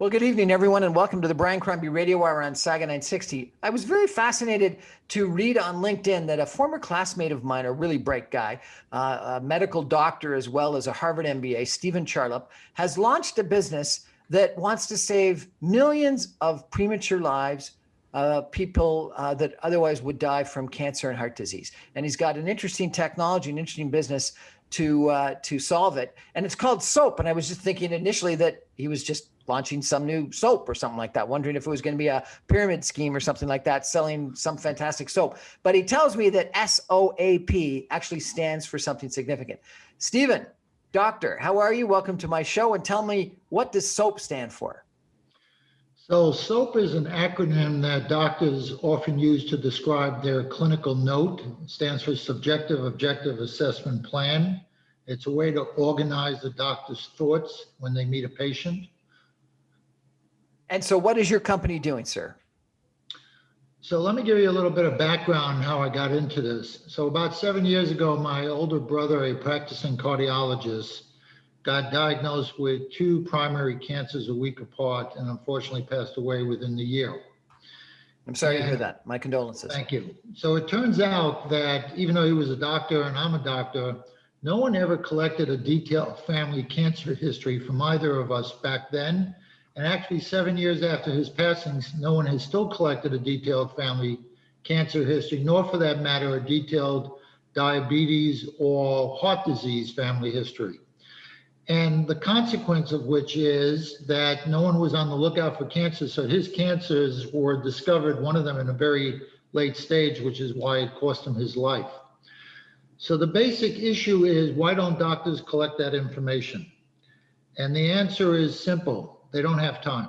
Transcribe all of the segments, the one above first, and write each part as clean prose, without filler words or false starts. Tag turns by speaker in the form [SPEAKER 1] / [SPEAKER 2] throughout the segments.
[SPEAKER 1] Well, good evening, everyone, and welcome to the Brian Crombie Radio Hour on Saga 960. I was very fascinated to read on LinkedIn that a former classmate of mine, a really bright guy, a medical doctor as well as a Harvard MBA, Stephen Charlap, has launched a business that wants to save millions of premature lives, people that otherwise would die from cancer and heart disease. And he's got an interesting technology, an interesting business to solve it. And it's called soap. And I was just thinking initially that he was just launching some new soap or something like that, wondering if it was going to be a pyramid scheme or something like that, selling some fantastic soap. But he tells me that SOAP actually stands for something significant. Stephen, doctor, how are you? Welcome to my show. And tell me, what does SOAP stand for?
[SPEAKER 2] So SOAP is an acronym that doctors often use to describe their clinical note. It stands for Subjective Objective Assessment Plan. It's a way to organize the doctor's thoughts when they meet a patient.
[SPEAKER 1] And so what is your company doing, sir?
[SPEAKER 2] So let me give you a little bit of background on how I got into this. So about 7 years ago, my older brother, a practicing cardiologist, got diagnosed with 2 primary cancers a week apart and unfortunately passed away within the year.
[SPEAKER 1] I'm sorry to hear that. My condolences.
[SPEAKER 2] Thank you. So it turns out that even though he was a doctor and I'm a doctor, no one ever collected a detailed family cancer history from either of us back then. And actually 7 years after his passing, no one has still collected a detailed family cancer history, nor for that matter, a detailed diabetes or heart disease family history. And the consequence of which is that no one was on the lookout for cancer. So his cancers were discovered, one of them in a very late stage, which is why it cost him his life. So the basic issue is, why don't doctors collect that information? And the answer is simple. They don't have time.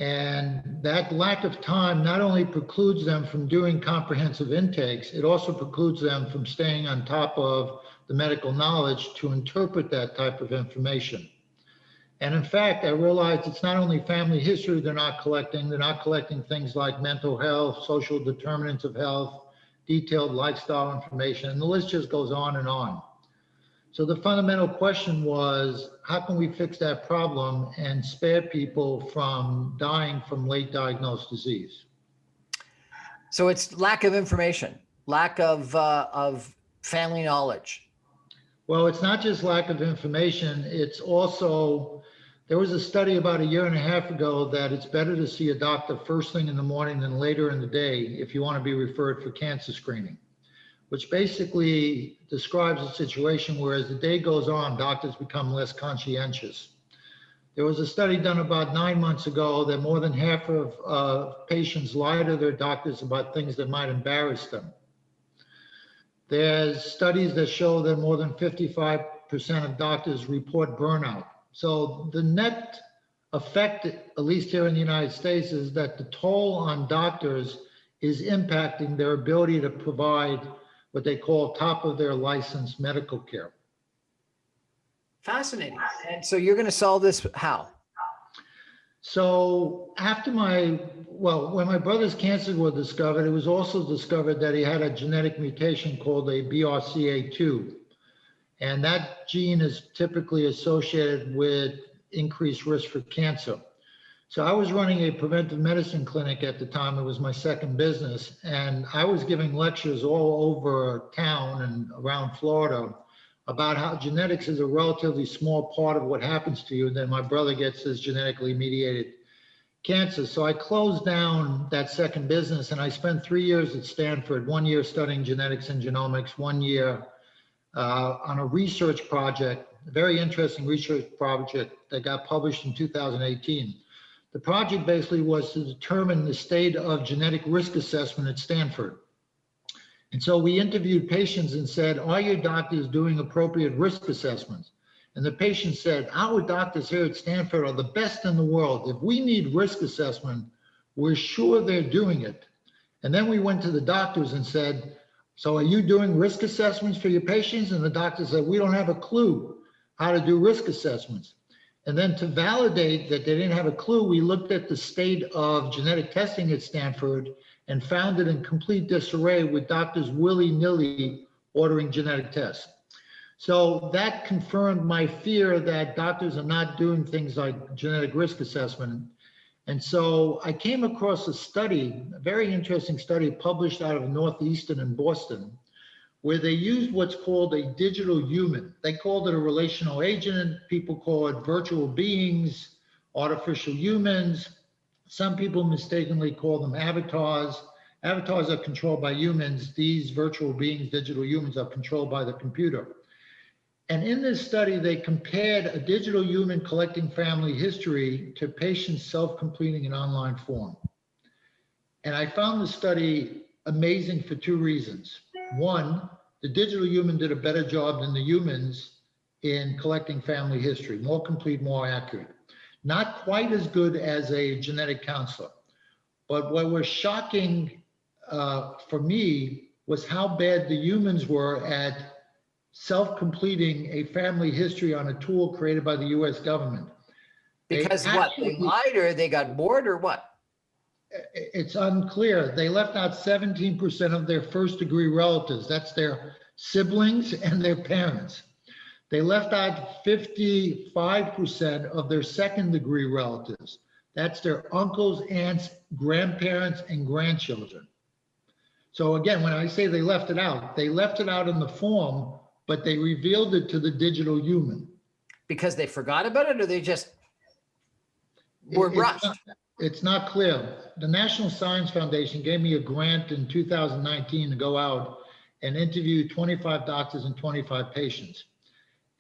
[SPEAKER 2] And that lack of time not only precludes them from doing comprehensive intakes, it also precludes them from staying on top of the medical knowledge to interpret that type of information. And in fact, I realized it's not only family history they're not collecting things like mental health, social determinants of health, detailed lifestyle information, and the list just goes on and on. So the fundamental question was, how can we fix that problem and spare people from dying from late diagnosed disease?
[SPEAKER 1] So it's lack of information, lack of family knowledge.
[SPEAKER 2] Well, it's not just lack of information. It's also, there was a study about 1.5 years ago that it's better to see a doctor first thing in the morning than later in the day if you want to be referred for cancer screening, which basically describes a situation where as the day goes on, doctors become less conscientious. There was a study done about 9 months ago that more than half of patients lie to their doctors about things that might embarrass them. There's studies that show that more than 55% of doctors report burnout. So the net effect, at least here in the United States, is that the toll on doctors is impacting their ability to provide what they call top of their license medical care.
[SPEAKER 1] Fascinating. And so you're going to solve this how?
[SPEAKER 2] So after when my brother's cancer was discovered, it was also discovered that he had a genetic mutation called a BRCA2. And that gene is typically associated with increased risk for cancer. So I was running a preventive medicine clinic at the time. It was my second business. And I was giving lectures all over town and around Florida about how genetics is a relatively small part of what happens to you. And then my brother gets this genetically mediated cancer. So I closed down that second business and I spent 3 years at Stanford, 1 year studying genetics and genomics, 1 year on a research project, a very interesting research project that got published in 2018. The project basically was to determine the state of genetic risk assessment at Stanford. And so we interviewed patients and said, are your doctors doing appropriate risk assessments? And the patient said, our doctors here at Stanford are the best in the world. If we need risk assessment, we're sure they're doing it. And then we went to the doctors and said, so are you doing risk assessments for your patients? And the doctor said, we don't have a clue how to do risk assessments. And then to validate that they didn't have a clue, we looked at the state of genetic testing at Stanford and found it in complete disarray with doctors willy-nilly ordering genetic tests. So that confirmed my fear that doctors are not doing things like genetic risk assessment. And so I came across a study, a very interesting study published out of Northeastern in Boston, where they used what's called a digital human. They called it a relational agent. People call it virtual beings, artificial humans. Some people mistakenly call them avatars. Avatars are controlled by humans. These virtual beings, digital humans, are controlled by the computer. And in this study, they compared a digital human collecting family history to patients self-completing an online form. And I found the study amazing for two reasons. One, the digital human did a better job than the humans in collecting family history, more complete, more accurate. Not quite as good as a genetic counselor. But what was shocking for me was how bad the humans were at self-completing a family history on a tool created by the US government.
[SPEAKER 1] Because what? They lied or they got bored or what?
[SPEAKER 2] It's unclear. They left out 17% of their first degree relatives. That's their siblings and their parents. They left out 55% of their second degree relatives. That's their uncles, aunts, grandparents, and grandchildren. So again, when I say they left it out in the form, but they revealed it to the digital human.
[SPEAKER 1] Because they forgot about it or they just were rushed?
[SPEAKER 2] It's not clear. The National Science Foundation gave me a grant in 2019 to go out and interview 25 doctors and 25 patients.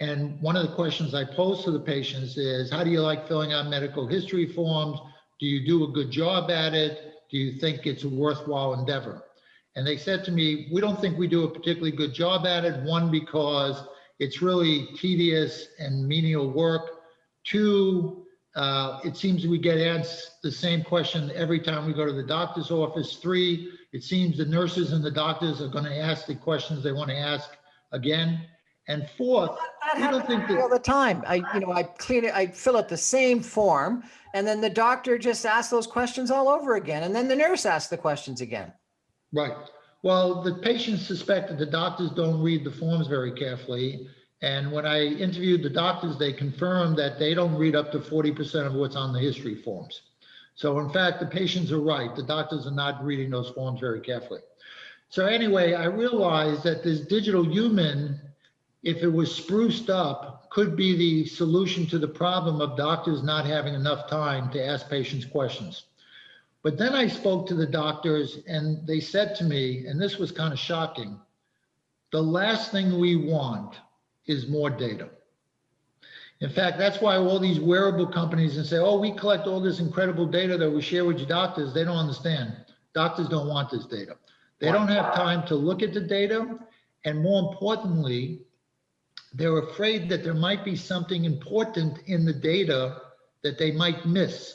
[SPEAKER 2] And one of the questions I pose to the patients is, how do you like filling out medical history forms? Do you do a good job at it? Do you think it's a worthwhile endeavor? And they said to me, we don't think we do a particularly good job at it. One, because it's really tedious and menial work. Two, it seems we get asked the same question every time we go to the doctor's office. Three, it seems the nurses and the doctors are going to ask the questions they want to ask again. And fourth,
[SPEAKER 1] that happens all the time. I clean it, I fill out the same form, and then the doctor just asks those questions all over again, and then the nurse asks the questions again. Right.
[SPEAKER 2] Well, the patients suspect that the doctors don't read the forms very carefully. And when I interviewed the doctors, they confirmed that they don't read up to 40% of what's on the history forms. So in fact, the patients are right. The doctors are not reading those forms very carefully. So anyway, I realized that this digital human, if it was spruced up, could be the solution to the problem of doctors not having enough time to ask patients questions. But then I spoke to the doctors and they said to me, and this was kind of shocking, the last thing we want is more data. In fact, that's why all these wearable companies and say, oh, we collect all this incredible data that we share with your doctors. They don't understand. Doctors don't want this data. They don't have time to look at the data. And more importantly, they're afraid that there might be something important in the data that they might miss.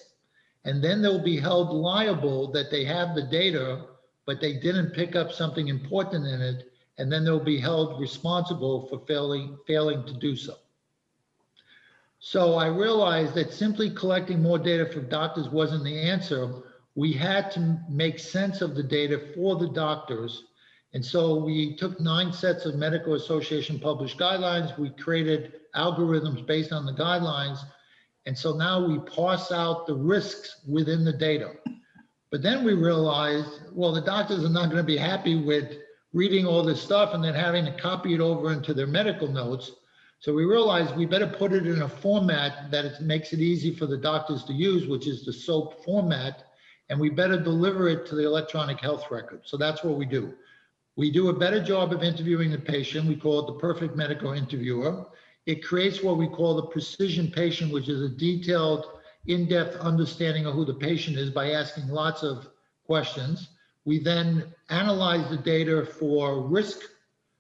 [SPEAKER 2] And then they'll be held liable that they have the data, but they didn't pick up something important in it. And then they'll be held responsible for failing to do so. So I realized that simply collecting more data from doctors wasn't the answer. We had to make sense of the data for the doctors. And so we took 9 sets of medical association published guidelines. We created algorithms based on the guidelines. And so now we parse out the risks within the data. But then we realized, well, the doctors are not going to be happy with reading all this stuff and then having to copy it over into their medical notes. So we realized we better put it in a format that it makes it easy for the doctors to use, which is the SOAP format, and we better deliver it to the electronic health record. So that's what we do. We do a better job of interviewing the patient. We call it the perfect medical interviewer. It creates what we call the precision patient, which is a detailed, in-depth understanding of who the patient is by asking lots of questions. We then analyze the data for risk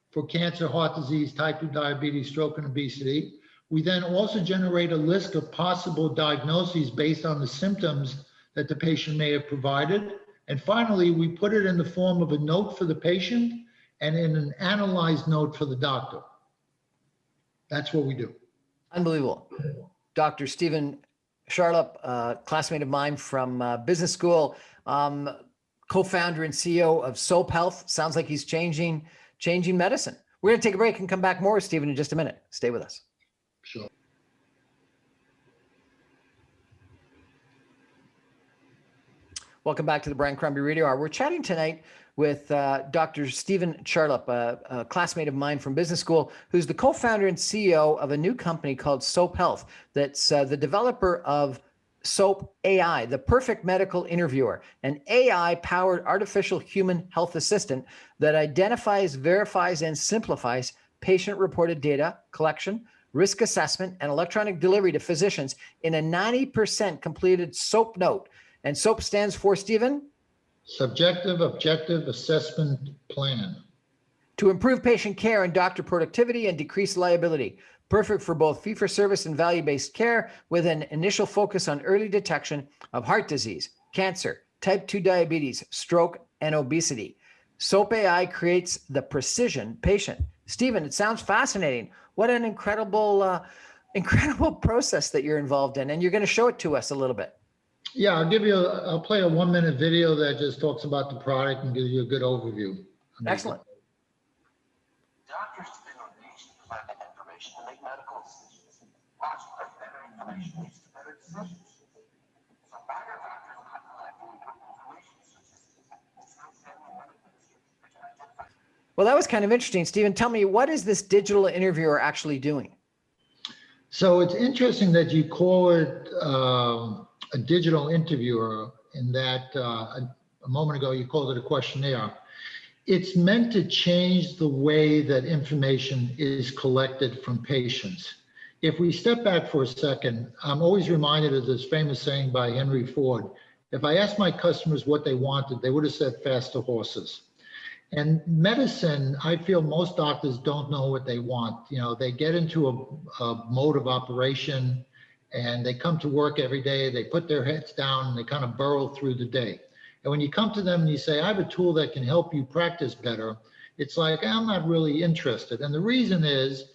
[SPEAKER 2] for cancer, heart disease, type 2 diabetes, stroke, and obesity. We then also generate a list of possible diagnoses based on the symptoms that the patient may have provided. And finally, we put it in the form of a note for the patient and in an analyzed note for the doctor. That's what we do.
[SPEAKER 1] Unbelievable. Dr. Stephen Charlap, classmate of mine from business school, co-founder and CEO of SOAP Health. Sounds like he's changing medicine. We're going to take a break and come back more with Stephen in just a minute. Stay with us.
[SPEAKER 2] Sure.
[SPEAKER 1] Welcome back to the Brian Crombie Radio Hour. We're chatting tonight with Dr. Stephen Charlap, a classmate of mine from business school, who's the co-founder and CEO of a new company called Soap Health. That's the developer of Soap AI, the perfect medical interviewer, an AI-powered artificial human health assistant that identifies, verifies, and simplifies patient-reported data collection, risk assessment, and electronic delivery to physicians in a 90% completed SOAP note. And SOAP stands for, Stephen?
[SPEAKER 2] Subjective Objective Assessment Plan.
[SPEAKER 1] To improve patient care and doctor productivity and decrease liability. Perfect for both fee-for-service and value-based care, with an initial focus on early detection of heart disease, cancer, type 2 diabetes, stroke, and obesity. SOAP AI creates the precision patient. Stephen, it sounds fascinating. What an incredible process that you're involved in, and you're going to show it to us a little bit.
[SPEAKER 2] Yeah, I'll play a 1-minute video that just talks about the product and gives you a good overview.
[SPEAKER 1] Excellent.
[SPEAKER 3] Doctors depend on patients to find that information to make medical decisions. Logically, better information leads to better decisions. So why are doctors not collecting important information such as outstanding medical history that can identify?
[SPEAKER 1] Well, that was kind of interesting. Stephen, tell me, what is this digital interviewer actually doing?
[SPEAKER 2] So it's interesting that you call it a digital interviewer, in that a moment ago you called it a questionnaire. It's meant to change the way that information is collected from patients. If we step back for a second, I'm always reminded of this famous saying by Henry Ford: if I asked my customers what they wanted, they would have said faster horses. And medicine, I feel most doctors don't know what they want. You know, they get into a mode of operation and they come to work every day, they put their heads down and they kind of burrow through the day. And when you come to them and you say, I have a tool that can help you practice better, it's like, I'm not really interested. And the reason is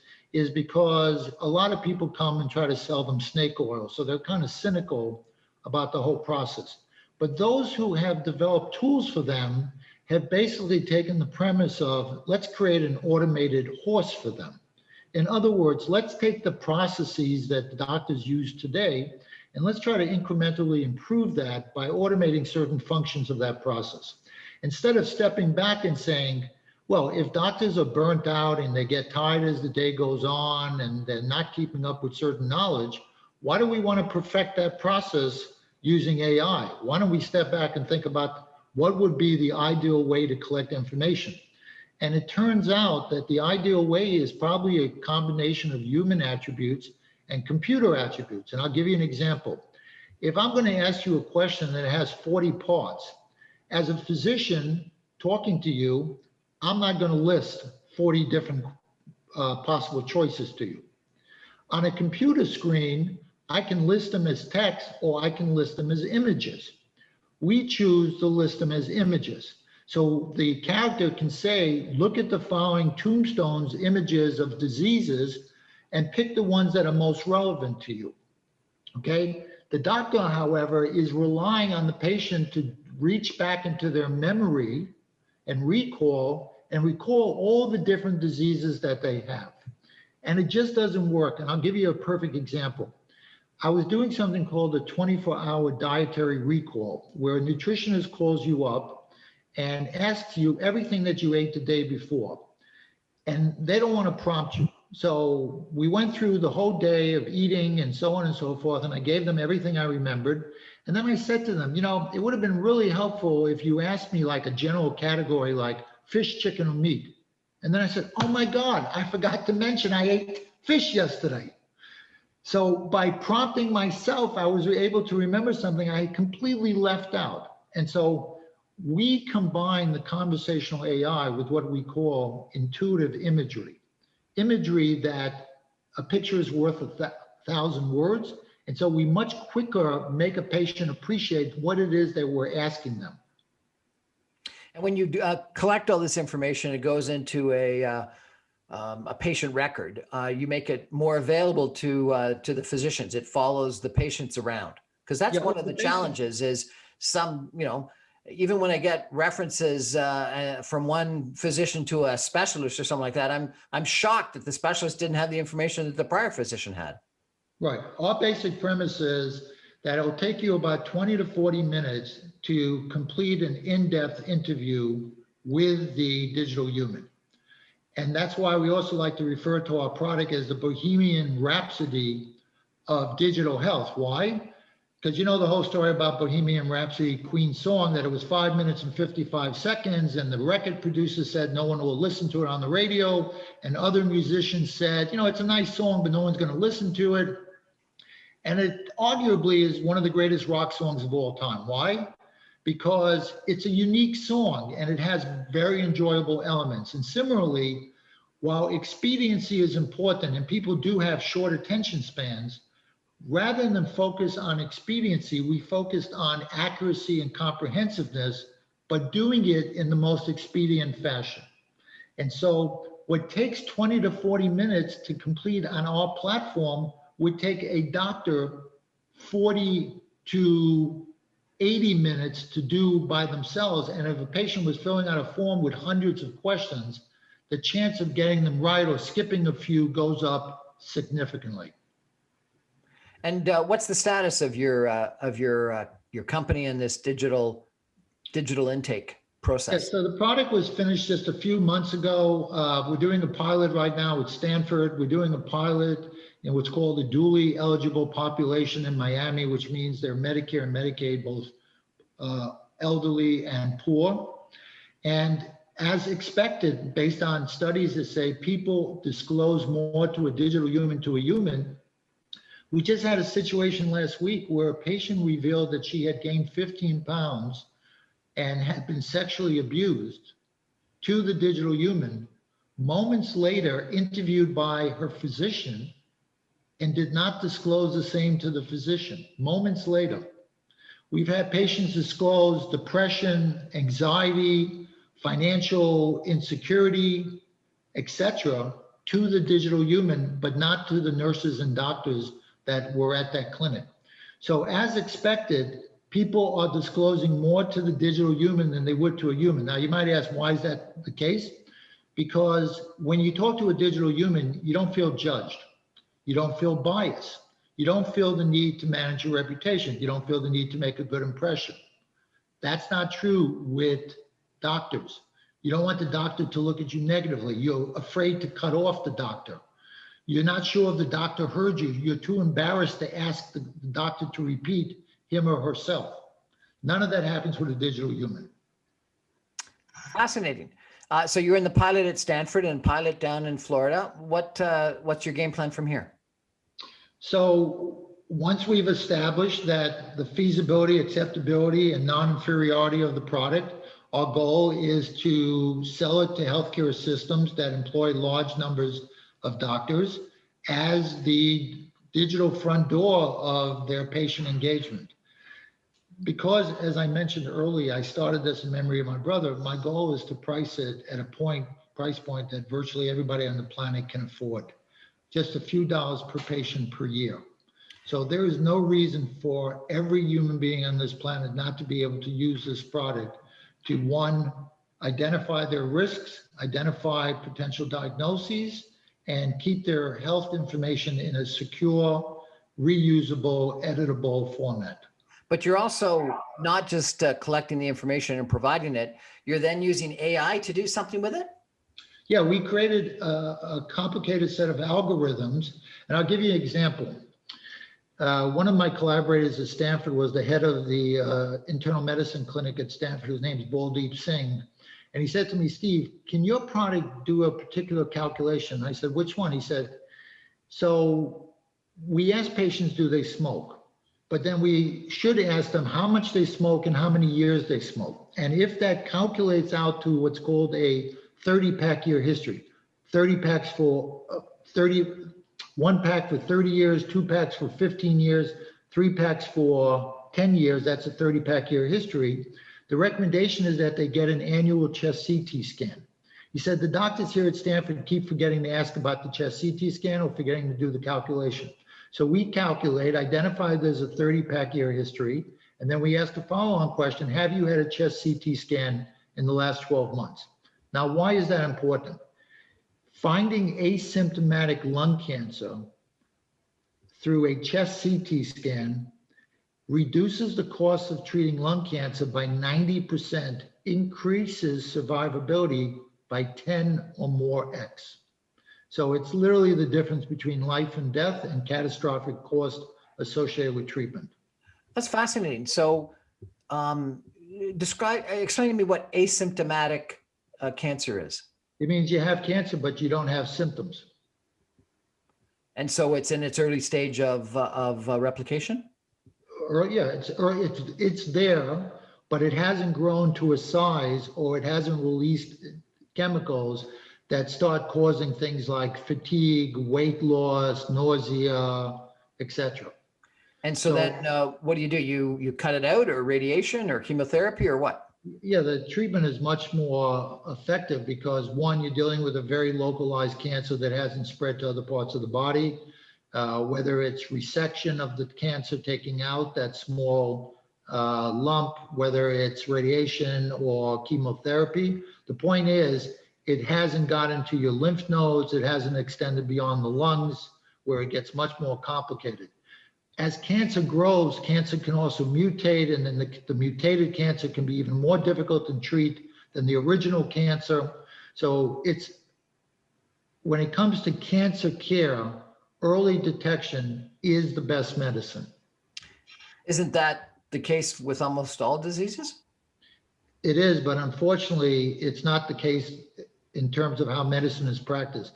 [SPEAKER 2] because a lot of people come and try to sell them snake oil. So they're kind of cynical about the whole process. But those who have developed tools for them have basically taken the premise of, let's create an automated horse for them. In other words, let's take the processes that the doctors use today and let's try to incrementally improve that by automating certain functions of that process. Instead of stepping back and saying, well, if doctors are burnt out and they get tired as the day goes on and they're not keeping up with certain knowledge, why do we want to perfect that process using AI? Why don't we step back and think about what would be the ideal way to collect information? And it turns out that the ideal way is probably a combination of human attributes and computer attributes. And I'll give you an example. If I'm going to ask you a question that has 40 parts, as a physician talking to you, I'm not going to list 40 different possible choices to you. On a computer screen, I can list them as text or I can list them as images. We choose to list them as images. So the character can say, look at the following tombstones, images of diseases, and pick the ones that are most relevant to you, okay? The doctor, however, is relying on the patient to reach back into their memory and recall all the different diseases that they have. And it just doesn't work. And I'll give you a perfect example. I was doing something called a 24-hour dietary recall, where a nutritionist calls you up and asks you everything that you ate the day before. And they don't want to prompt you. So we went through the whole day of eating and so on and so forth, and I gave them everything I remembered. And then I said to them, you know, it would have been really helpful if you asked me like a general category like fish, chicken, or meat. And then I said, oh my God, I forgot to mention I ate fish yesterday. So by prompting myself, I was able to remember something I had completely left out. And so we combine the conversational AI with what we call intuitive imagery. Imagery that a picture is worth 1,000 words. And so we much quicker make a patient appreciate what it is that we're asking them.
[SPEAKER 1] And when you collect all this information, it goes into a patient record. You make it more available to the physicians. It follows the patients around, because that's one of the challenges is some, you know, even when I get references from one physician to a specialist or something like that, I'm shocked that the specialist didn't have the information that the prior physician had.
[SPEAKER 2] Right. Our basic premise is that it'll take you about 20 to 40 minutes to complete an in-depth interview with the digital human. And that's why we also like to refer to our product as the Bohemian Rhapsody of digital health. Why? Because you know the whole story about Bohemian Rhapsody, Queen's song, that it was 5 minutes and 55 seconds, and the record producer said no one will listen to it on the radio, and other musicians said, you know, it's a nice song, but no one's going to listen to it. And it arguably is one of the greatest rock songs of all time. Why? Because it's a unique song and it has very enjoyable elements. And similarly, while expediency is important and people do have short attention spans, rather than focus on expediency, we focused on accuracy and comprehensiveness, but doing it in the most expedient fashion. And so what takes 20 to 40 minutes to complete on our platform would take a doctor 40 to 80 minutes to do by themselves. And if a patient was filling out a form with hundreds of questions, the chance of getting them right or skipping a few goes up significantly.
[SPEAKER 1] And what's the status of your company in this digital intake process?
[SPEAKER 2] Yeah, so the product was finished just a few months ago. We're doing a pilot right now with Stanford. We're doing a pilot in what's called a dually eligible population in Miami, which means they're Medicare and Medicaid, both elderly and poor. And as expected, based on studies that say people disclose more to a digital human to a human, we just had a situation last week where a patient revealed that she had gained 15 pounds and had been sexually abused to the digital human, moments later interviewed by her physician, and did not disclose the same to the physician. Moments later. We've had patients disclose depression, anxiety, financial insecurity, etc., to the digital human, but not to the nurses and doctors that were at that clinic. So as expected, people are disclosing more to the digital human than they would to a human. Now you might ask, why is that the case? Because when you talk to a digital human, you don't feel judged. You don't feel biased. You don't feel the need to manage your reputation. You don't feel the need to make a good impression. That's not true with doctors. You don't want the doctor to look at you negatively. You're afraid to cut off the doctor. You're not sure if the doctor heard you. You're too embarrassed to ask the doctor to repeat him or herself. None of that happens with a digital human.
[SPEAKER 1] Fascinating. So you're in the pilot at Stanford and pilot down in Florida. What's your game plan from here?
[SPEAKER 2] So once we've established that the feasibility, acceptability, and non-inferiority of the product, our goal is to sell it to healthcare systems that employ large numbers of doctors as the digital front door of their patient engagement. Because, as I mentioned earlier, I started this in memory of my brother, my goal is to price it at a price point that virtually everybody on the planet can afford. Just a few dollars per patient per year. So there is no reason for every human being on this planet not to be able to use this product to, one, identify their risks, identify potential diagnoses, and keep their health information in a secure, reusable, editable format.
[SPEAKER 1] But you're also not just collecting the information and providing it, you're then using AI to do something with it?
[SPEAKER 2] Yeah, we created a complicated set of algorithms, and I'll give you an example. One of my collaborators at Stanford was the head of the internal medicine clinic at Stanford, whose name is Baldeep Singh. And he said to me, Steve, can your product do a particular calculation? I said, which one? He said, so we ask patients, do they smoke? But then we should ask them how much they smoke and how many years they smoke. And if that calculates out to what's called a 30-pack year history, 30 packs for 1 pack for 30 years, 2 packs for 15 years, 3 packs for 10 years, that's a 30-pack year history. The recommendation is that they get an annual chest CT scan. He said the doctors here at Stanford keep forgetting to ask about the chest CT scan or forgetting to do the calculation. So we calculate, identify there's a 30-pack year history, And then we ask the follow-on question, have you had a chest CT scan in the last 12 months? Now, why is that important? Finding asymptomatic lung cancer through a chest CT scan reduces the cost of treating lung cancer by 90%, increases survivability by 10 or more X. So it's literally the difference between life and death and catastrophic cost associated with treatment.
[SPEAKER 1] That's fascinating. So explain to me what asymptomatic cancer is.
[SPEAKER 2] It means you have cancer, but you don't have symptoms.
[SPEAKER 1] And so it's in its early stage of replication?
[SPEAKER 2] Or yeah, it's there, but it hasn't grown to a size, or it hasn't released chemicals that start causing things like fatigue, weight loss, nausea, etc.
[SPEAKER 1] And so then what do? You cut it out, or radiation or chemotherapy, or what?
[SPEAKER 2] Yeah, the treatment is much more effective because, one, you're dealing with a very localized cancer that hasn't spread to other parts of the body. Whether it's resection of the cancer, taking out that small lump, whether it's radiation or chemotherapy. The point is, it hasn't gotten to your lymph nodes. It hasn't extended beyond the lungs, where it gets much more complicated. As cancer grows, cancer can also mutate, and then the mutated cancer can be even more difficult to treat than the original cancer. So when it comes to cancer care, early detection is the best medicine.
[SPEAKER 1] Isn't that the case with almost all diseases?
[SPEAKER 2] It is, but unfortunately, it's not the case in terms of how medicine is practiced.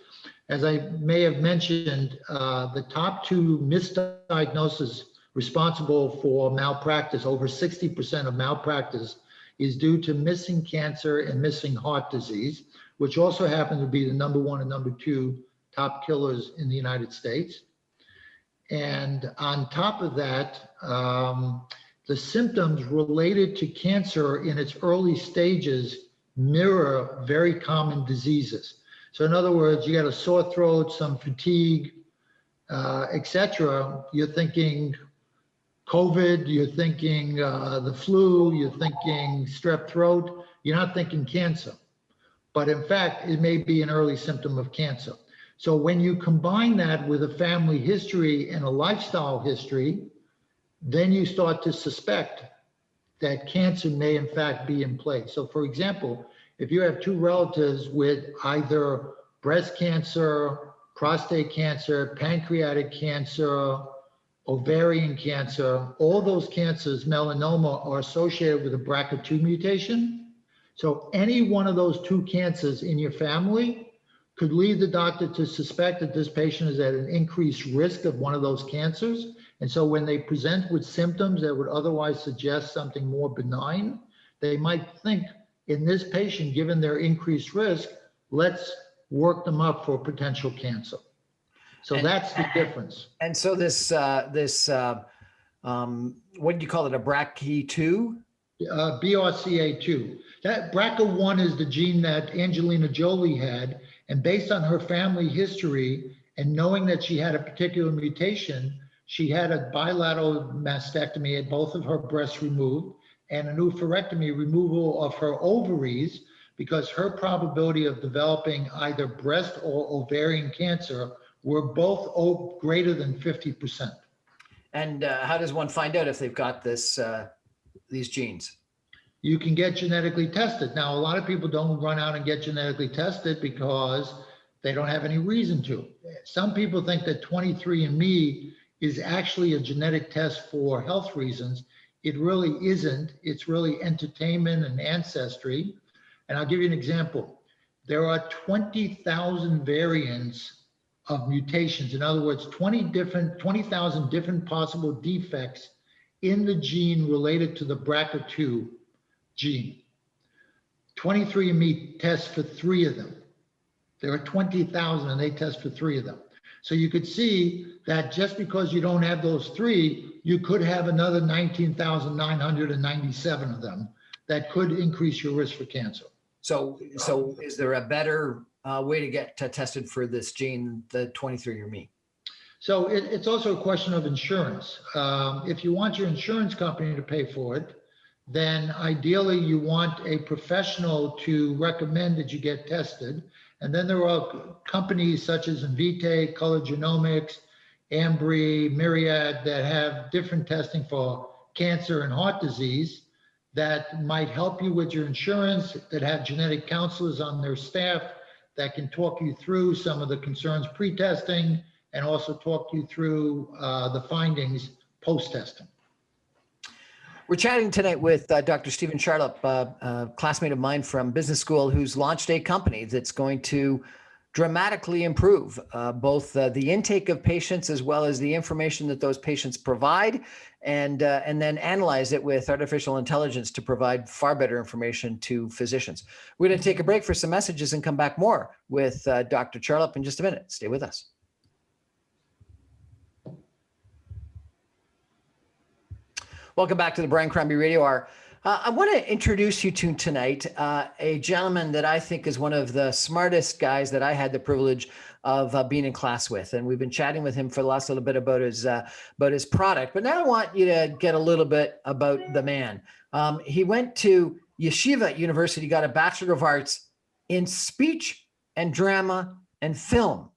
[SPEAKER 2] As I may have mentioned, the top two misdiagnoses responsible for malpractice, over 60% of malpractice, is due to missing cancer and missing heart disease, which also happen to be the number one and number two top killers in the United States. And on top of that, the symptoms related to cancer in its early stages mirror very common diseases. So in other words, you got a sore throat, some fatigue, etc. You're thinking COVID, you're thinking the flu, you're thinking strep throat. You're not thinking cancer. But in fact, it may be an early symptom of cancer. So when you combine that with a family history and a lifestyle history, then you start to suspect that cancer may in fact be in play. So for example, if you have two relatives with either breast cancer, prostate cancer, pancreatic cancer, ovarian cancer, all those cancers, melanoma, are associated with a BRCA2 mutation. So any one of those two cancers in your family could lead the doctor to suspect that this patient is at an increased risk of one of those cancers. And so when they present with symptoms that would otherwise suggest something more benign, they might think, in this patient, given their increased risk, let's work them up for potential cancer. So that's the difference.
[SPEAKER 1] And so this what do you call it? A BRCA2?
[SPEAKER 2] BRCA2. That BRCA1 is the gene that Angelina Jolie had, and based on her family history and knowing that she had a particular mutation, she had a bilateral mastectomy, had both of her breasts removed, and a oophorectomy, removal of her ovaries, because her probability of developing either breast or ovarian cancer were both greater than 50%.
[SPEAKER 1] And how does one find out if they've got these genes?
[SPEAKER 2] You can get genetically tested. Now, a lot of people don't run out and get genetically tested because they don't have any reason to. Some people think that 23andMe is actually a genetic test for health reasons. It really isn't. It's really entertainment and ancestry. And I'll give you an example. There are 20,000 variants of mutations. In other words, 20,000 different possible defects in the gene related to the BRCA2 gene. 23andMe tests for 3 of them. There are 20,000 and they test for 3 of them. So you could see that just because you don't have those 3, you could have another 19,997 of them that could increase your risk for cancer.
[SPEAKER 1] So is there a better way to get tested for this gene, the 23andMe?
[SPEAKER 2] So it's also a question of insurance. If you want your insurance company to pay for it, then ideally you want a professional to recommend that you get tested. And then there are companies such as Invitae, Color Genomics, Ambry, Myriad that have different testing for cancer and heart disease that might help you with your insurance, that have genetic counselors on their staff that can talk you through some of the concerns pre-testing and also talk you through the findings post-testing.
[SPEAKER 1] We're chatting tonight with Dr. Stephen Charlap, a classmate of mine from business school, who's launched a company that's going to dramatically improve both the intake of patients as well as the information that those patients provide, and then analyze it with artificial intelligence to provide far better information to physicians. We're going to take a break for some messages and come back more with Dr. Charlap in just a minute. Stay with us. Welcome back to the Brian Crombie Radio Hour. I want to introduce you to tonight a gentleman that I think is one of the smartest guys that I had the privilege of being in class with. And we've been chatting with him for the last little bit about his product. But now I want you to get a little bit about the man. He went to Yeshiva University, got a Bachelor of Arts in speech and drama and film.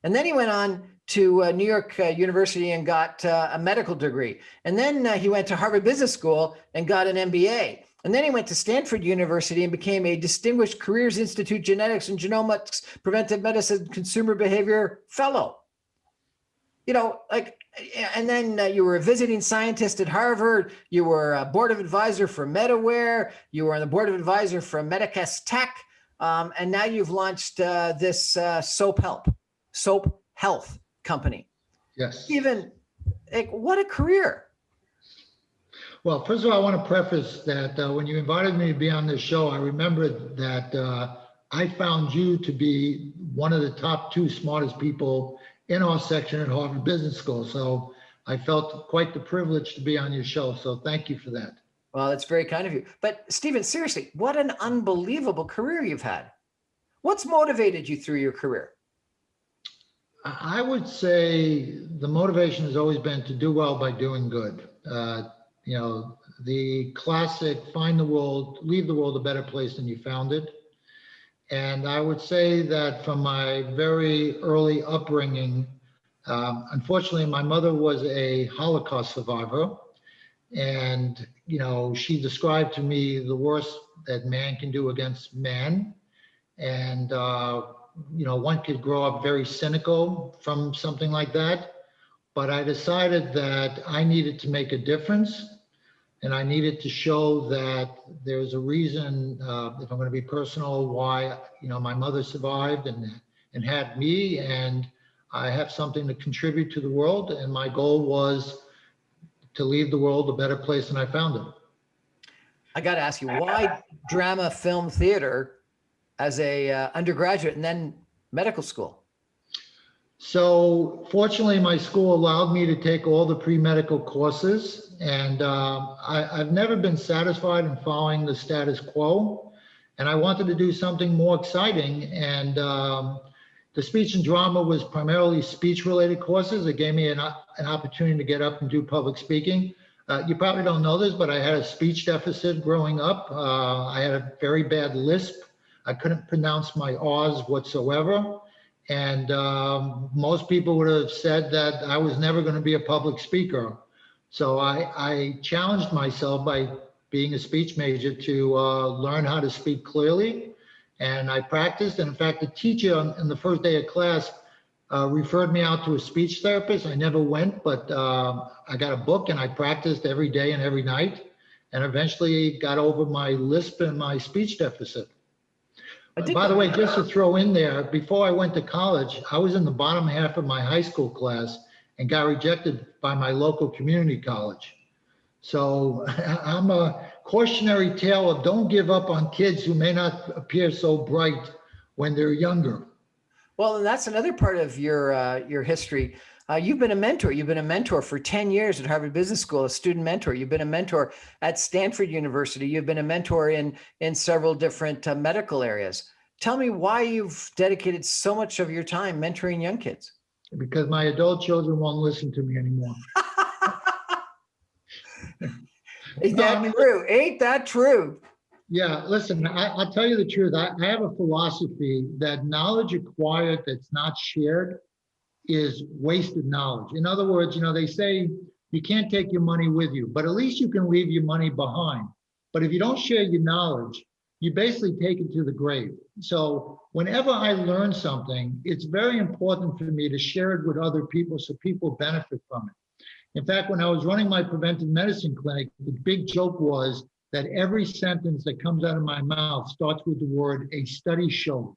[SPEAKER 1] And then he went on to New York University and got a medical degree. And then he went to Harvard Business School and got an MBA. And then he went to Stanford University and became a Distinguished Careers Institute Genetics and Genomics Preventive Medicine Consumer Behavior Fellow. You know, like, and then you were a visiting scientist at Harvard. You were a board of advisor for MedAware. You were on the board of advisor for Medicus Tech. And now you've launched this Soap Health company.
[SPEAKER 2] Yes.
[SPEAKER 1] Stephen, like, what a career.
[SPEAKER 2] Well, first of all, I want to preface that when you invited me to be on this show, I remembered that I found you to be one of the top 2 smartest people in our section at Harvard Business School. So I felt quite the privilege to be on your show. So thank you for that.
[SPEAKER 1] Well, that's very kind of you. But Stephen, seriously, what an unbelievable career you've had. What's motivated you through your career?
[SPEAKER 2] I would say the motivation has always been to do well by doing good. You know, the classic find the world, leave the world a better place than you found it. And I would say that from my very early upbringing, unfortunately, my mother was a Holocaust survivor. And, you know, she described to me the worst that man can do against man. And, you know, one could grow up very cynical from something like that. But I decided that I needed to make a difference. And I needed to show that there's a reason, if I'm going to be personal, why, you know, my mother survived and had me, and I have something to contribute to the world. And my goal was to leave the world a better place than I found it.
[SPEAKER 1] I got to ask you, why drama, film, theater as a undergraduate and then medical school?
[SPEAKER 2] So fortunately, my school allowed me to take all the pre-medical courses, and I've never been satisfied in following the status quo, and I wanted to do something more exciting. And the speech and drama was primarily speech-related courses. It gave me an opportunity to get up and do public speaking. You probably don't know this, but I had a speech deficit growing up. I had a very bad lisp. I couldn't pronounce my R's whatsoever. And most people would have said that I was never going to be a public speaker. So I challenged myself by being a speech major to learn how to speak clearly. And I practiced. And in fact, the teacher in the first day of class referred me out to a speech therapist. I never went, but I got a book and I practiced every day and every night, and eventually got over my lisp and my speech deficit. By the way, just to throw in there, before I went to college, I was in the bottom half of my high school class and got rejected by my local community college. So I'm a cautionary tale of don't give up on kids who may not appear so bright when they're younger.
[SPEAKER 1] Well, and that's another part of your history. You've been a mentor. You've been a mentor for 10 years at Harvard Business School, a student mentor. You've been a mentor at Stanford University. You've been a mentor in several different medical areas. Tell me why you've dedicated so much of your time mentoring young kids.
[SPEAKER 2] because my adult children won't listen to me anymore.
[SPEAKER 1] Ain't
[SPEAKER 2] No, I
[SPEAKER 1] that
[SPEAKER 2] mean,
[SPEAKER 1] true? Ain't that true?
[SPEAKER 2] yeah, listen, I'll tell you the truth. I have a philosophy that knowledge acquired that's not shared is wasted knowledge. In other words, they say you can't take your money with you, but at least you can leave your money behind. But if you don't share your knowledge, you basically take it to the grave. So whenever I learn something, it's very important for me to share it with other people so people benefit from it. In fact, when I was running my preventive medicine clinic, the big joke was that every sentence that comes out of my mouth starts with the word "a study showed,"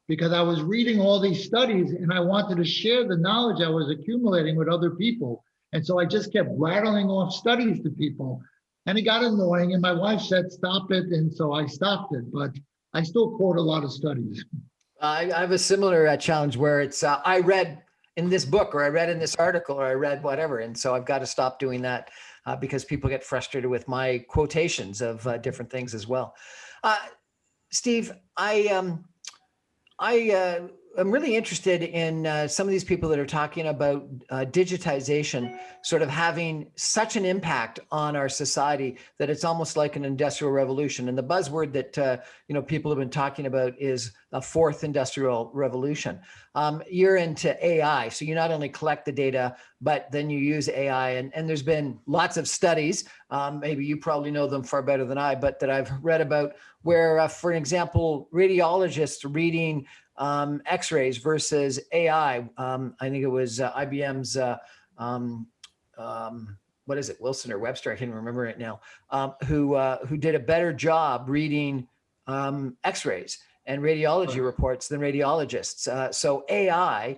[SPEAKER 2] because I was reading all these studies and I wanted to share the knowledge I was accumulating with other people. And so I just kept rattling off studies to people, and it got annoying. And my wife said, "Stop it." And so I stopped it, but I still quote a lot of studies.
[SPEAKER 1] I have a similar challenge where it's I read in this book, or I read in this article, or I read whatever, and so I've got to stop doing that because people get frustrated with my quotations of different things as well. Uh, Steve, I am really interested in some of these people that are talking about digitization sort of having such an impact on our society that it's almost like an industrial revolution. And the buzzword that people have been talking about is a fourth industrial revolution. You're into AI, so you not only collect the data, but then you use AI. And there's been lots of studies. Maybe you probably know them far better than I, but that I've read about where, for example, radiologists reading X-rays versus AI. I think it was IBM's, what is it, Wilson or Webster? I can't remember it now. Who did a better job reading X-rays and radiology reports than radiologists. So AI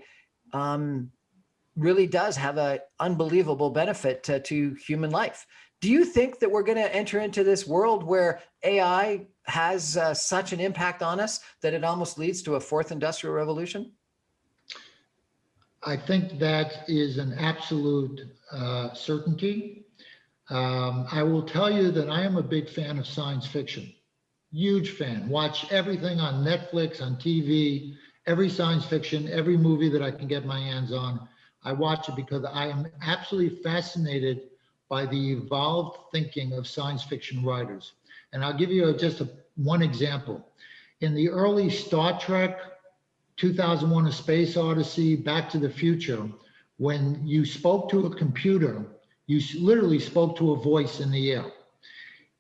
[SPEAKER 1] really does have an unbelievable benefit to human life. Do you think that we're going to enter into this world where AI has such an impact on us that it almost leads to a fourth industrial revolution?
[SPEAKER 2] I think that is an absolute certainty. I will tell you that I am a big fan of science fiction. Huge fan. Watch everything on Netflix, on TV, every science fiction, every movie that I can get my hands on. I watch it because I am absolutely fascinated by the evolved thinking of science fiction writers. And I'll give you just one example. In the early Star Trek, 2001: A Space Odyssey, Back to the Future, when you spoke to a computer, you literally spoke to a voice in the air.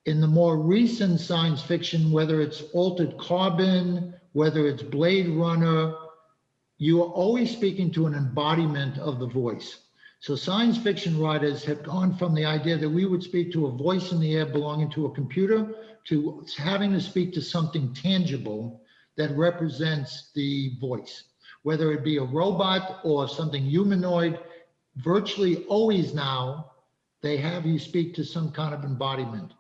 [SPEAKER 2] In the more recent science fiction, whether it's Altered Carbon, whether it's Blade Runner, you are always speaking to an embodiment of the voice. So science fiction writers have gone from the idea that we would speak to a voice in the air belonging to a computer to having to speak to something tangible that represents the voice, whether it be a robot or something humanoid. Virtually always now, they have you speak to some kind of embodiment.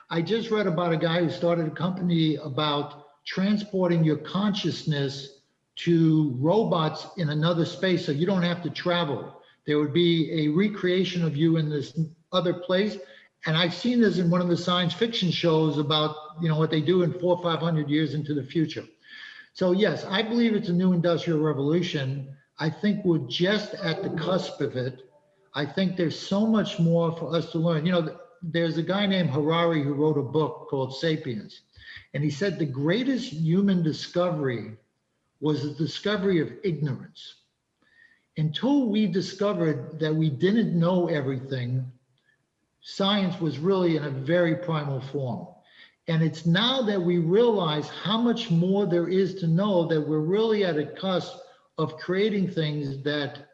[SPEAKER 2] I just read about a guy who started a company about transporting your consciousness to robots in another space so you don't have to travel. There would be a recreation of you in this other place. And I've seen this in one of the science fiction shows about, what they do in 400 or 500 years into the future. So yes, I believe it's a new industrial revolution. I think we're just at the cusp of it. I think there's so much more for us to learn. There's a guy named Harari who wrote a book called Sapiens. And he said the greatest human discovery was the discovery of ignorance. Until we discovered that we didn't know everything, science was really in a very primal form. And it's now that we realize how much more there is to know that we're really at a cusp of creating things that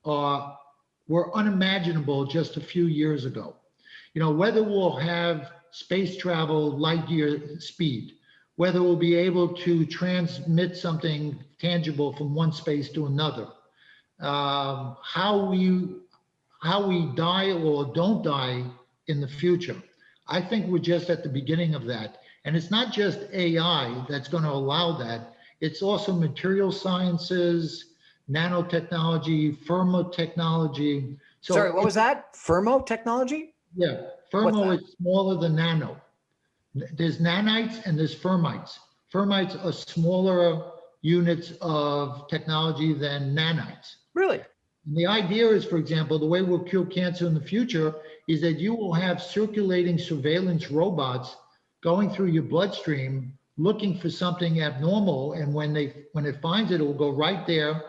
[SPEAKER 2] were unimaginable just a few years ago. Whether we'll have space travel light year speed, whether we'll be able to transmit something tangible from one space to another, how we die or don't die in the future. I think we're just at the beginning of that. And it's not just AI that's going to allow that. It's also material sciences, nanotechnology, thermotechnology. So
[SPEAKER 1] Sorry, what was that? Thermotechnology?
[SPEAKER 2] Yeah, thermo is smaller than nano. There's nanites and there's thermites. Thermites are smaller units of technology than nanites.
[SPEAKER 1] Really?
[SPEAKER 2] And the idea is, for example, the way we'll cure cancer in the future is that you will have circulating surveillance robots going through your bloodstream looking for something abnormal. And when it finds it, it will go right there,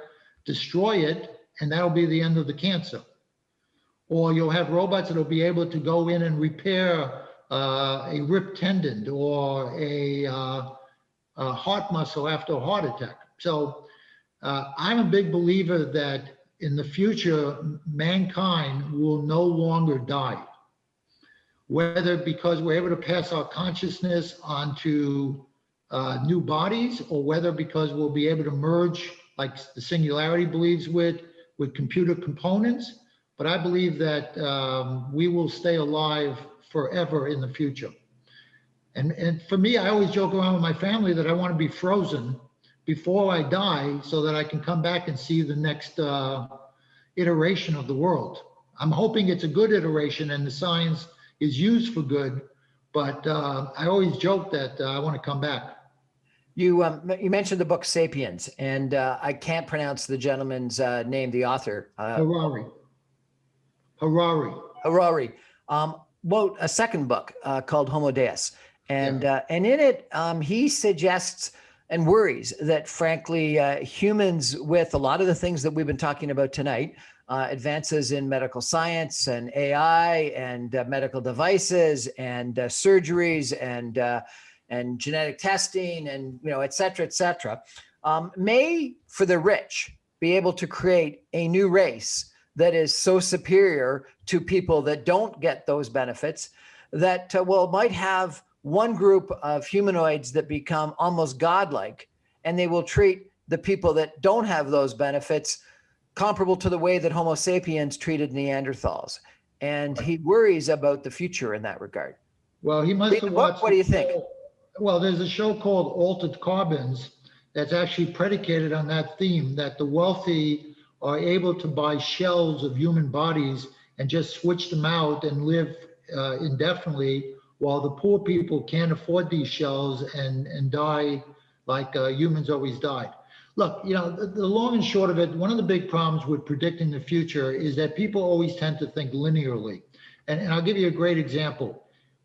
[SPEAKER 2] destroy it, and that'll be the end of the cancer. Or you'll have robots that'll be able to go in and repair a ripped tendon or a heart muscle after a heart attack. So I'm a big believer that in the future, mankind will no longer die. Whether because we're able to pass our consciousness onto new bodies, or whether because we'll be able to merge, like the singularity believes, with computer components. But I believe that we will stay alive forever in the future. And for me, I always joke around with my family that I want to be frozen before I die so that I can come back and see the next iteration of the world. I'm hoping it's a good iteration and the science is used for good, but I always joke that I want to come back.
[SPEAKER 1] You mentioned the book *Sapiens*, and I can't pronounce the gentleman's name, the author.
[SPEAKER 2] Harari.
[SPEAKER 1] Harari wrote a second book called *Homo Deus*, and in it he suggests and worries that, frankly, humans, with a lot of the things that we've been talking about tonight, advances in medical science and AI and medical devices and surgeries and genetic testing and, et cetera, may, for the rich, be able to create a new race that is so superior to people that don't get those benefits that, might have one group of humanoids that become almost godlike, and they will treat the people that don't have those benefits comparable to the way that Homo sapiens treated Neanderthals. And he worries about the future in that regard.
[SPEAKER 2] Well, he must have watched.
[SPEAKER 1] What do you think?
[SPEAKER 2] Well, there's a show called Altered Carbons that's actually predicated on that theme, that the wealthy are able to buy shells of human bodies and just switch them out and live indefinitely, while the poor people can't afford these shells and die like humans always died. Look, the long and short of it, one of the big problems with predicting the future is that people always tend to think linearly. And I'll give you a great example.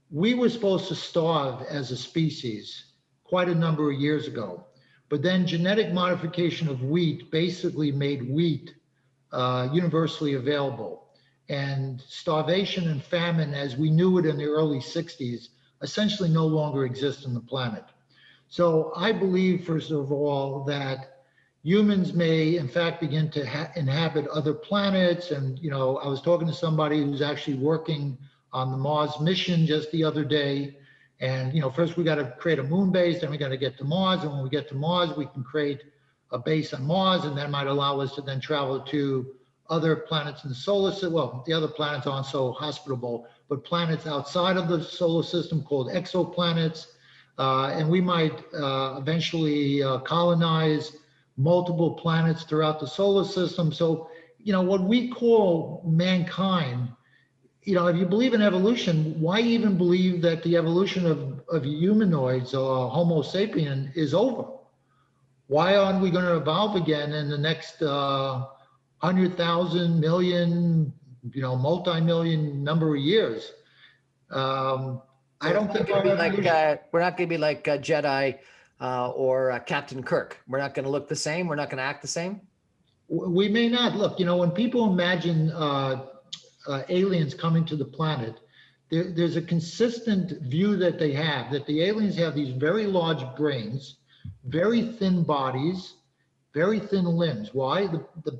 [SPEAKER 2] We were supposed to starve as a species quite a number of years ago, but then genetic modification of wheat basically made wheat universally available. And starvation and famine, as we knew it in the early 60s, essentially no longer exist on the planet. So I believe, first of all, that humans may, in fact, begin to inhabit other planets. And, I was talking to somebody who's actually working on the Mars mission just the other day. And, first we got to create a moon base, then we got to get to Mars. And when we get to Mars, we can create a base on Mars, and that might allow us to then travel to other planets in the solar system. Well, the other planets aren't so hospitable, but planets outside of the solar system called exoplanets. And we might eventually colonize multiple planets throughout the solar system. So, what we call mankind, if you believe in evolution, why even believe that the evolution of humanoids or Homo sapien is over? Why aren't we going to evolve again in the next 100,000, million, multi-million number of years? I don't think we're not
[SPEAKER 1] going to be like Jedi or Captain Kirk. We're not going to look the same. We're not going to act the same.
[SPEAKER 2] We may not. Look, when people imagine aliens coming to the planet, there's a consistent view that they have, that the aliens have these very large brains, very thin bodies, very thin limbs. Why? The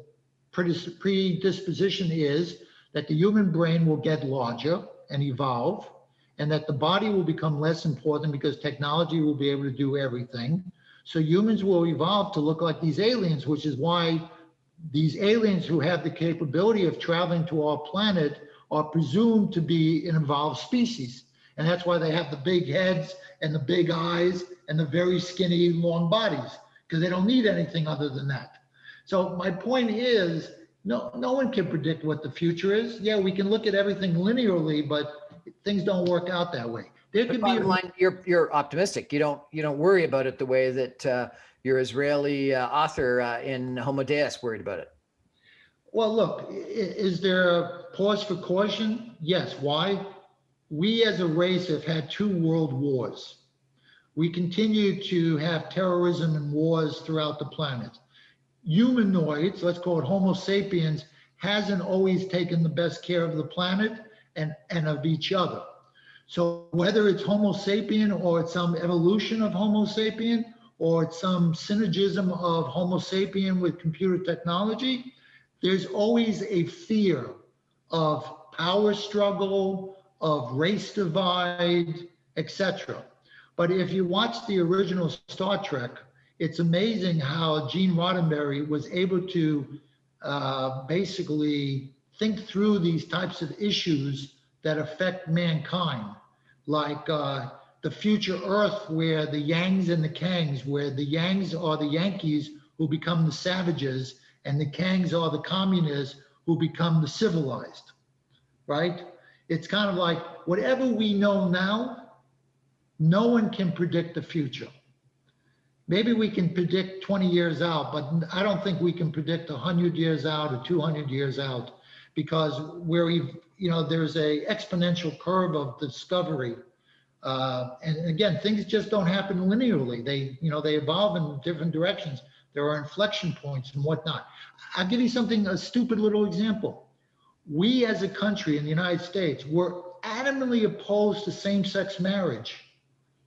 [SPEAKER 2] predisposition is that the human brain will get larger and evolve, and that the body will become less important because technology will be able to do everything. So humans will evolve to look like these aliens, which is why these aliens who have the capability of traveling to our planet are presumed to be an evolved species. And that's why they have the big heads and the big eyes and the very skinny, long bodies, because they don't need anything other than that. So my point is, no one can predict what the future is. Yeah, we can look at everything linearly, but things don't work out that way. There could be.
[SPEAKER 1] Line, you're optimistic. You don't worry about it the way that your Israeli author in Homo Deus worried about it.
[SPEAKER 2] Well, look, is there a pause for caution? Yes. Why? We as a race have had 2 world wars. We continue to have terrorism and wars throughout the planet. Humanoids, let's call it Homo sapiens, hasn't always taken the best care of the planet and of each other. So whether it's Homo sapien or it's some evolution of Homo sapien or it's some synergism of Homo sapien with computer technology, there's always a fear of power struggle, of race divide, etc. But if you watch the original Star Trek, it's amazing how Gene Roddenberry was able to basically think through these types of issues that affect mankind, like the future Earth, where the Yangs and the Kangs, where the Yangs are the Yankees who become the savages, and the Kangs are the communists who become the civilized, right? It's kind of like whatever we know now, no one can predict the future. Maybe we can predict 20 years out, but I don't think we can predict 100 years out or 200 years out, because there's a exponential curve of discovery. And again, things just don't happen linearly. They evolve in different directions. There are inflection points and whatnot. I'll give you a stupid little example. We as a country in the United States were adamantly opposed to same-sex marriage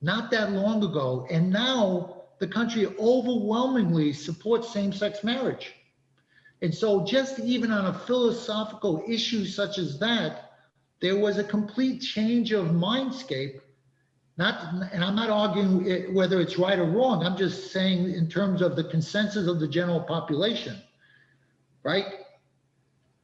[SPEAKER 2] not that long ago. And now the country overwhelmingly supports same-sex marriage. And so just even on a philosophical issue such as that, there was a complete change of mindscape. And I'm not arguing whether it's right or wrong. I'm just saying in terms of the consensus of the general population, right?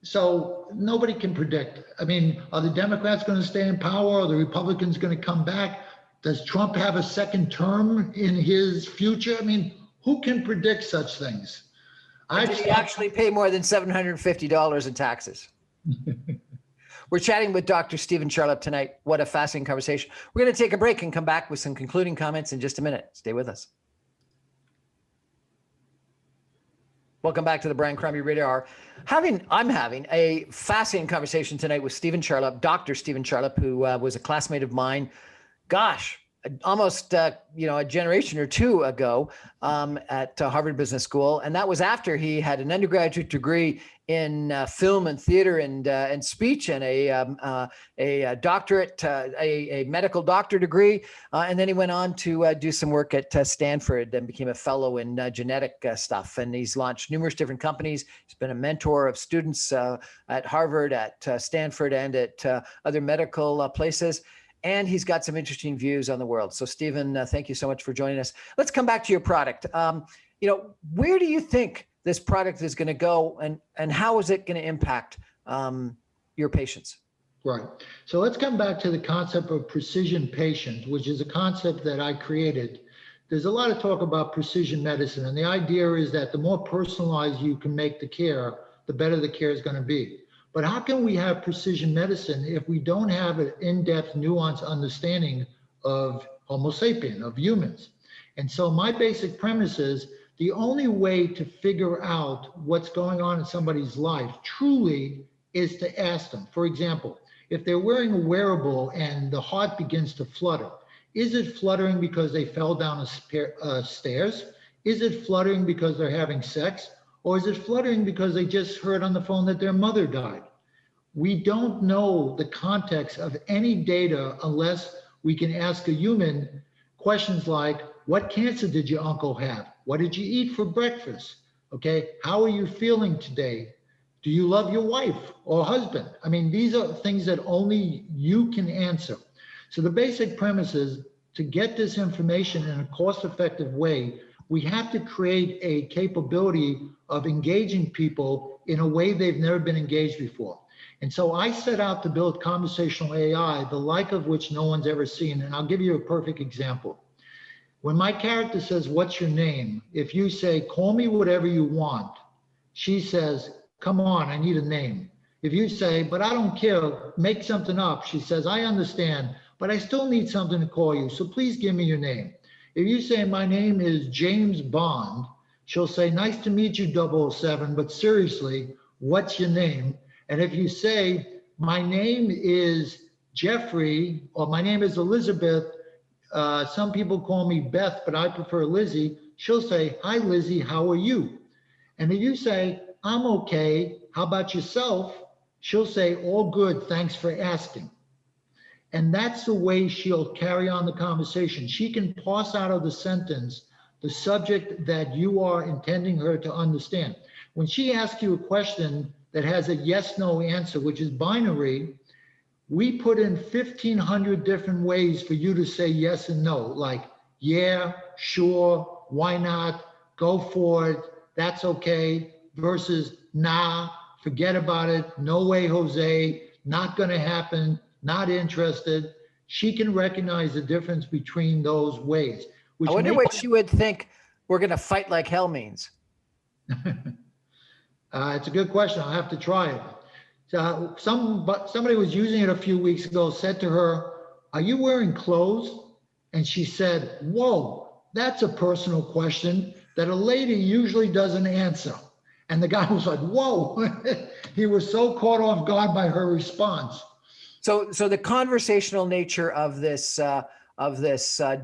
[SPEAKER 2] So nobody can predict. I mean, are the Democrats going to stay in power? Are the Republicans going to come back? Does Trump have a second term in his future? I mean, who can predict such things?
[SPEAKER 1] Did he actually pay more than $750 in taxes? We're chatting with Dr. Stephen Charlap tonight. What a fascinating conversation. We're going to take a break and come back with some concluding comments in just a minute. Stay with us. Welcome back to the Brian Crombie Radio Hour. I'm having a fascinating conversation tonight with Stephen Charlap, Dr. Stephen Charlap, who was a classmate of mine. Gosh, almost a generation or two ago at Harvard Business School, and that was after he had an undergraduate degree in film and theater and speech, and a doctorate, a medical doctor degree, and then he went on to do some work at Stanford and became a fellow in genetic stuff. And he's launched numerous different companies. He's been a mentor of students at Harvard, at Stanford, and at other medical places. And he's got some interesting views on the world. So Stephen, thank you so much for joining us. Let's come back to your product. Where do you think this product is going to go, and how is it going to impact your patients?
[SPEAKER 2] Right. So let's come back to the concept of precision patient, which is a concept that I created. There's a lot of talk about precision medicine, and the idea is that the more personalized you can make the care, the better the care is going to be. But how can we have precision medicine if we don't have an in-depth, nuanced understanding of Homo sapien, of humans? And so my basic premise is the only way to figure out what's going on in somebody's life truly is to ask them. For example, if they're wearing a wearable and the heart begins to flutter, is it fluttering because they fell down stairs? Is it fluttering because they're having sex? Or is it fluttering because they just heard on the phone that their mother died? We don't know the context of any data unless we can ask a human questions like, what cancer did your uncle have? What did you eat for breakfast? Okay, how are you feeling today? Do you love your wife or husband? I mean, these are things that only you can answer. So the basic premise is to get this information in a cost-effective way, we have to create a capability of engaging people in a way they've never been engaged before. And so I set out to build conversational AI, the like of which no one's ever seen. And I'll give you a perfect example. When my character says, what's your name? If you say, call me whatever you want, she says, come on, I need a name. If you say, but I don't care, make something up, she says, I understand, but I still need something to call you, so please give me your name. If you say, my name is James Bond, she'll say, nice to meet you, 007, but seriously, what's your name? And if you say, my name is Jeffrey, or my name is Elizabeth, some people call me Beth, but I prefer Lizzie, she'll say, hi, Lizzie, how are you? And if you say, I'm okay, how about yourself? She'll say, all good, thanks for asking. And that's the way she'll carry on the conversation. She can parse out of the sentence the subject that you are intending her to understand. When she asks you a question that has a yes/no answer, which is binary, we put in 1,500 different ways for you to say yes and no, like, yeah, sure, why not, go for it, that's okay, versus nah, forget about it, no way, Jose, not going to happen, not interested. She can recognize the difference between those ways.
[SPEAKER 1] I wonder what she would think we're going to fight like hell means.
[SPEAKER 2] It's a good question. I'll have to try it. Somebody was using it a few weeks ago, said to her, are you wearing clothes? And she said, whoa, that's a personal question that a lady usually doesn't answer. And the guy was like, whoa, he was so caught off guard by her response.
[SPEAKER 1] So the conversational nature of this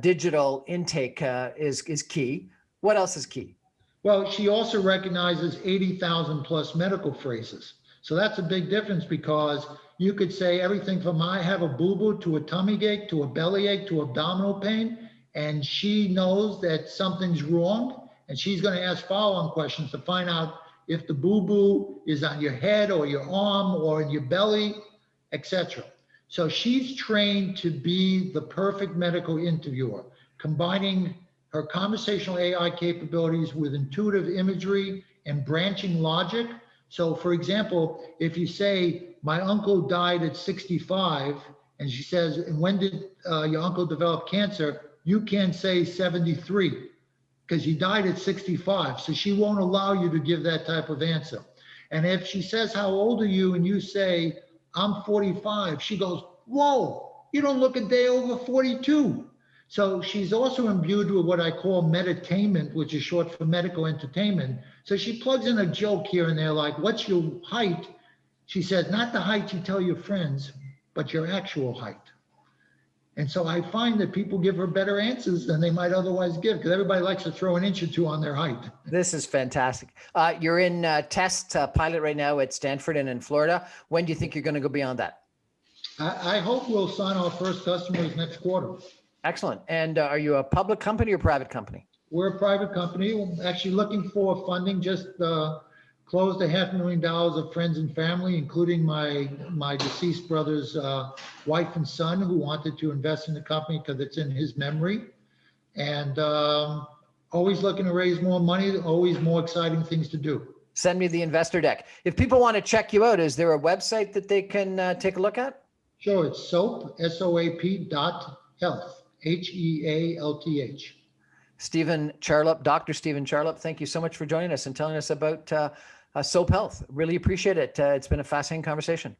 [SPEAKER 1] digital intake is key. What else is key?
[SPEAKER 2] Well, she also recognizes 80,000 plus medical phrases. So that's a big difference, because you could say everything from I have a boo-boo to a tummy ache to a belly ache to abdominal pain. And she knows that something's wrong. And she's going to ask follow-on questions to find out if the boo-boo is on your head or your arm or in your belly, etc. So she's trained to be the perfect medical interviewer, combining her conversational AI capabilities with intuitive imagery and branching logic. So for example, if you say, my uncle died at 65, and she says, and when did your uncle develop cancer? You can't say 73, because he died at 65. So she won't allow you to give that type of answer. And if she says, how old are you? And you say, I'm 45, she goes, whoa, you don't look a day over 42. So she's also imbued with what I call meditainment, which is short for medical entertainment. So she plugs in a joke here and there, like, what's your height? She says, not the height you tell your friends, but your actual height. And so I find that people give her better answers than they might otherwise give, because everybody likes to throw an inch or two on their height.
[SPEAKER 1] This is fantastic. You're in test pilot right now at Stanford and in Florida. When do you think you're going to go beyond that?
[SPEAKER 2] I hope we'll sign our first customers next quarter.
[SPEAKER 1] Excellent. And are you a public company or private company?
[SPEAKER 2] We're a private company. We're actually looking for funding. Just closed $500,000 of friends and family, including my deceased brother's wife and son, who wanted to invest in the company because it's in his memory. And always looking to raise more money, always more exciting things to do.
[SPEAKER 1] Send me the investor deck. If people want to check you out, is there a website that they can take a look at?
[SPEAKER 2] Sure, it's SOAP, SOAP.health, HEALTH.
[SPEAKER 1] Stephen Charlap, Dr. Stephen Charlap, thank you so much for joining us and telling us about SOAP Health. Really appreciate it. It's been a fascinating conversation.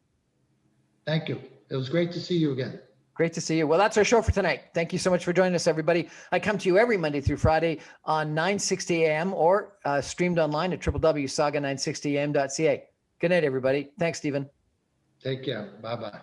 [SPEAKER 2] Thank you. It was great to see you again.
[SPEAKER 1] Great to see you. Well, that's our show for tonight. Thank you so much for joining us, everybody. I come to you every Monday through Friday on 9:60 a.m. or streamed online at www.saga960am.ca. Good night, everybody. Thanks, Stephen.
[SPEAKER 2] Take care. Bye-bye.